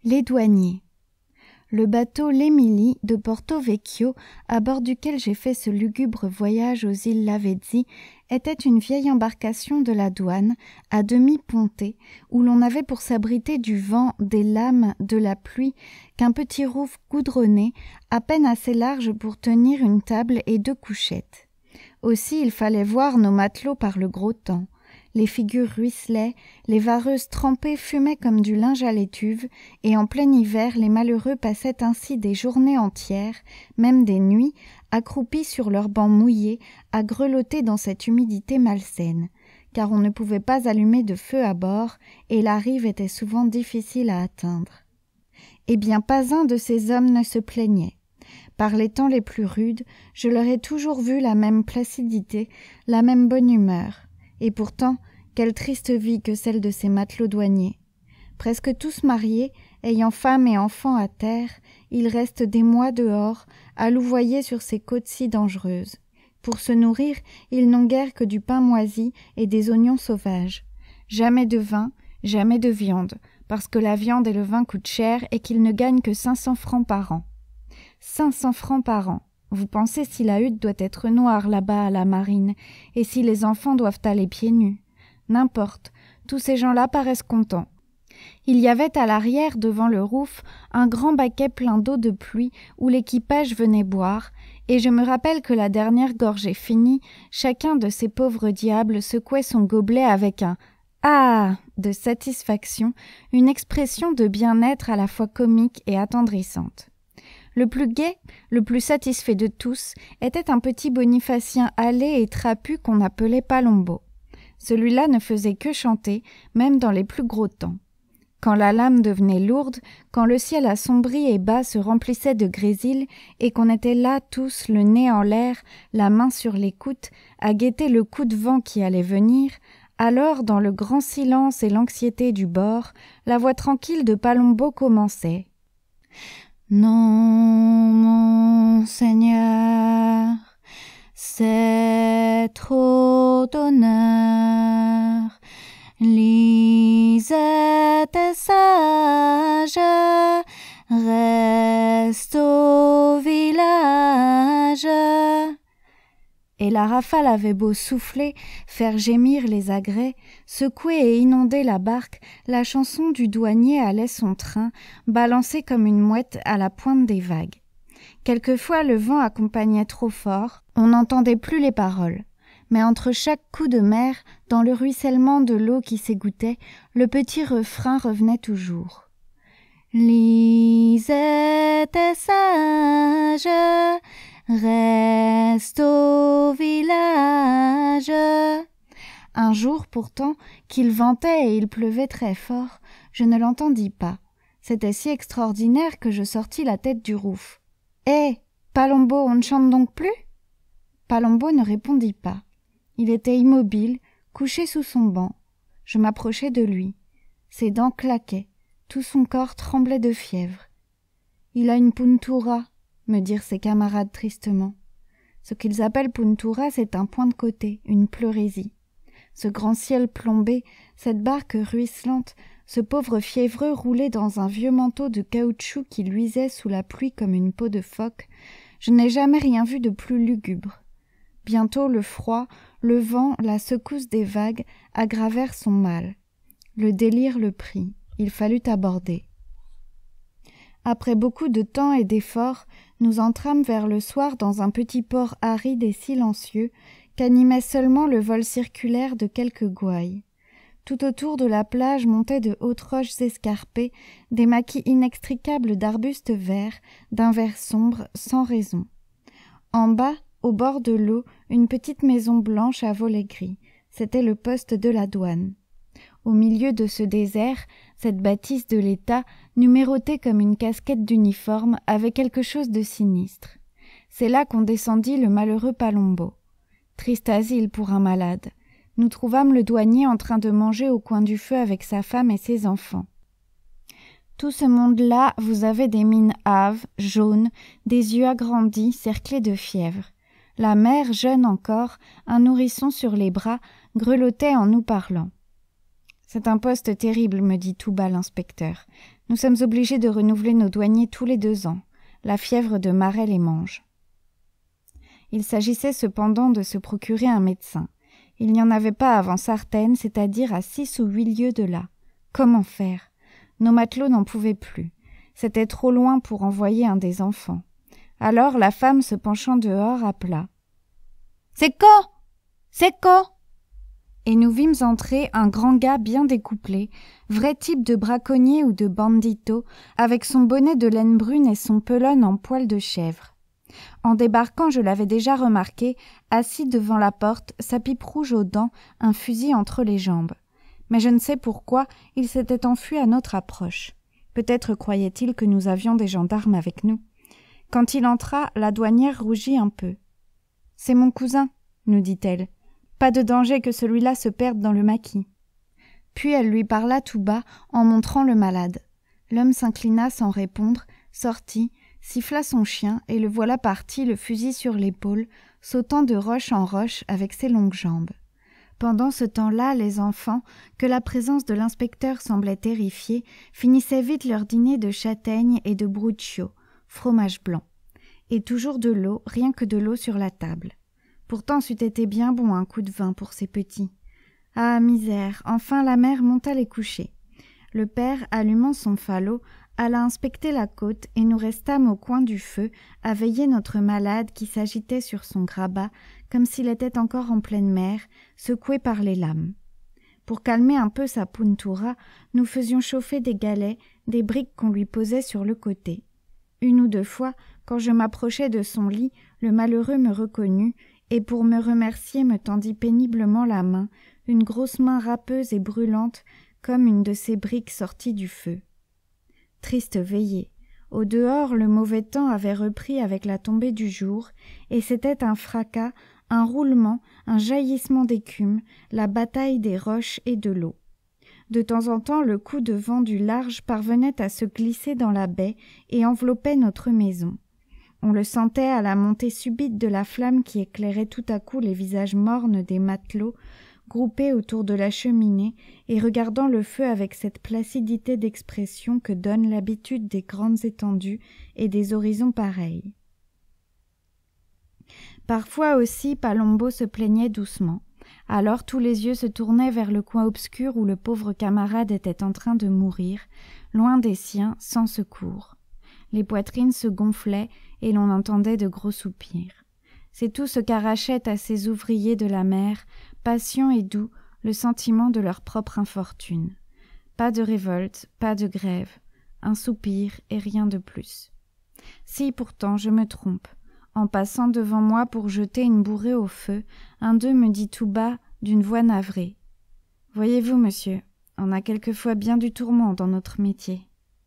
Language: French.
Les douaniers. Le bateau l'Émilie de Porto Vecchio, à bord duquel j'ai fait ce lugubre voyage aux îles Lavezzi, était une vieille embarcation de la douane, à demi pontée, où l'on avait pour s'abriter du vent, des lames, de la pluie, qu'un petit rouf goudronné, à peine assez large pour tenir une table et 2 couchettes. Aussi il fallait voir nos matelots par le gros temps. Les figures ruisselaient, les vareuses trempées fumaient comme du linge à l'étuve, et en plein hiver les malheureux passaient ainsi des journées entières, même des nuits, accroupis sur leurs bancs mouillés, à grelotter dans cette humidité malsaine, car on ne pouvait pas allumer de feu à bord, et la rive était souvent difficile à atteindre. Eh bien, pas un de ces hommes ne se plaignait. Par les temps les plus rudes, je leur ai toujours vu la même placidité, la même bonne humeur. Et pourtant, quelle triste vie que celle de ces matelots douaniers. Presque tous mariés, ayant femme et enfants à terre, ils restent des mois dehors, à louvoyer sur ces côtes si dangereuses. Pour se nourrir, ils n'ont guère que du pain moisi et des oignons sauvages. Jamais de vin, jamais de viande, parce que la viande et le vin coûtent cher et qu'ils ne gagnent que 500 francs par an. 500 francs par an. Vous pensez si la hutte doit être noire là-bas à la marine, et si les enfants doivent aller pieds nus. N'importe, tous ces gens-là paraissent contents. Il y avait à l'arrière, devant le rouf, un grand baquet plein d'eau de pluie où l'équipage venait boire, et je me rappelle que la dernière gorgée finie, chacun de ces pauvres diables secouait son gobelet avec un « Ah !» de satisfaction, une expression de bien-être à la fois comique et attendrissante. Le plus gai, le plus satisfait de tous, était un petit bonifacien hâlé et trapu qu'on appelait Palombo. Celui-là ne faisait que chanter, même dans les plus gros temps. Quand la lame devenait lourde, quand le ciel assombri et bas se remplissait de grésil, et qu'on était là tous, le nez en l'air, la main sur l'écoute, à guetter le coup de vent qui allait venir, alors, dans le grand silence et l'anxiété du bord, la voix tranquille de Palombo commençait. Non, mon Seigneur, c'est trop d'honneur. Lisette est sage, reste au village. Et la rafale avait beau souffler, faire gémir les agrès, secouer et inonder la barque, la chanson du douanier allait son train, balancée comme une mouette à la pointe des vagues. Quelquefois le vent accompagnait trop fort, on n'entendait plus les paroles. Mais entre chaque coup de mer, dans le ruissellement de l'eau qui s'égouttait, le petit refrain revenait toujours. Lisette est sage, reste au village. Un jour pourtant, qu'il ventait et il pleuvait très fort, je ne l'entendis pas. C'était si extraordinaire que je sortis la tête du rouf. « Hé, Palombo, on ne chante donc plus ?» Palombo ne répondit pas. Il était immobile, couché sous son banc. Je m'approchai de lui. Ses dents claquaient, tout son corps tremblait de fièvre. « Il a une puntura », me dirent ses camarades tristement. Ce qu'ils appellent puntura, c'est un point de côté, une pleurésie. Ce grand ciel plombé, cette barque ruisselante, ce pauvre fiévreux roulé dans un vieux manteau de caoutchouc qui luisait sous la pluie comme une peau de phoque, je n'ai jamais rien vu de plus lugubre. Bientôt le froid, le vent, la secousse des vagues aggravèrent son mal. Le délire le prit, il fallut aborder. Après beaucoup de temps et d'efforts, nous entrâmes vers le soir dans un petit port aride et silencieux qu'animait seulement le vol circulaire de quelques gouailles. Tout autour de la plage montaient de hautes roches escarpées, des maquis inextricables d'arbustes verts, d'un vert sombre, sans raison. En bas, au bord de l'eau, une petite maison blanche à volets gris. C'était le poste de la douane. Au milieu de ce désert, cette bâtisse de l'État, numérotée comme une casquette d'uniforme, avait quelque chose de sinistre. C'est là qu'on descendit le malheureux Palombo. Triste asile pour un malade. Nous trouvâmes le douanier en train de manger au coin du feu avec sa femme et ses enfants. Tout ce monde-là, vous avez des mines hâves, jaunes, des yeux agrandis, cerclés de fièvre. La mère, jeune encore, un nourrisson sur les bras, grelottait en nous parlant. « C'est un poste terrible, me dit tout bas l'inspecteur. Nous sommes obligés de renouveler nos douaniers tous les 2 ans. La fièvre de Marais les mange. Il s'agissait cependant de se procurer un médecin. Il n'y en avait pas avant Sartène, c'est-à-dire à 6 ou 8 lieues de là. Comment faire? Nos matelots n'en pouvaient plus. C'était trop loin pour envoyer un des enfants. Alors la femme, se penchant dehors, appela. « C'est quoi? C'est quoi ?» Et nous vîmes entrer un grand gars bien découplé, vrai type de braconnier ou de bandito, avec son bonnet de laine brune et son pelone en poil de chèvre. En débarquant, je l'avais déjà remarqué, assis devant la porte, sa pipe rouge aux dents, un fusil entre les jambes. Mais je ne sais pourquoi, il s'était enfui à notre approche. Peut-être croyait-il que nous avions des gendarmes avec nous. Quand il entra, la douanière rougit un peu. « C'est mon cousin, » nous dit-elle. « Pas de danger que celui-là se perde dans le maquis. » Puis elle lui parla tout bas en montrant le malade. L'homme s'inclina sans répondre, sortit, siffla son chien et le voilà parti, le fusil sur l'épaule, sautant de roche en roche avec ses longues jambes. Pendant ce temps-là, les enfants, que la présence de l'inspecteur semblait terrifier, finissaient vite leur dîner de châtaignes et de bruccio, fromage blanc. Et toujours de l'eau, rien que de l'eau sur la table. Pourtant c'eût été bien bon un coup de vin pour ces petits. Ah, misère, enfin la mère monta les coucher. Le père, allumant son falot, alla inspecter la côte et nous restâmes au coin du feu à veiller notre malade qui s'agitait sur son grabat comme s'il était encore en pleine mer, secoué par les lames. Pour calmer un peu sa puntura, nous faisions chauffer des galets, des briques qu'on lui posait sur le côté. 1 ou 2 fois, quand je m'approchais de son lit, le malheureux me reconnut et pour me remercier me tendit péniblement la main, une grosse main râpeuse et brûlante comme une de ces briques sorties du feu. Triste veillée. Au dehors, le mauvais temps avait repris avec la tombée du jour, et c'était un fracas, un roulement, un jaillissement d'écume, la bataille des roches et de l'eau. De temps en temps, le coup de vent du large parvenait à se glisser dans la baie et enveloppait notre maison. On le sentait à la montée subite de la flamme qui éclairait tout à coup les visages mornes des matelots, groupés autour de la cheminée et regardant le feu avec cette placidité d'expression que donne l'habitude des grandes étendues et des horizons pareils. Parfois aussi Palombo se plaignait doucement. Alors tous les yeux se tournaient vers le coin obscur où le pauvre camarade était en train de mourir, loin des siens, sans secours. Les poitrines se gonflaient et l'on entendait de gros soupirs. C'est tout ce qu'arrachait à ces ouvriers de la mer, patient et doux, le sentiment de leur propre infortune. Pas de révolte, pas de grève, un soupir et rien de plus. Si pourtant je me trompe, en passant devant moi pour jeter une bourrée au feu, un d'eux me dit tout bas, d'une voix navrée. « Voyez-vous, monsieur, on a quelquefois bien du tourment dans notre métier. »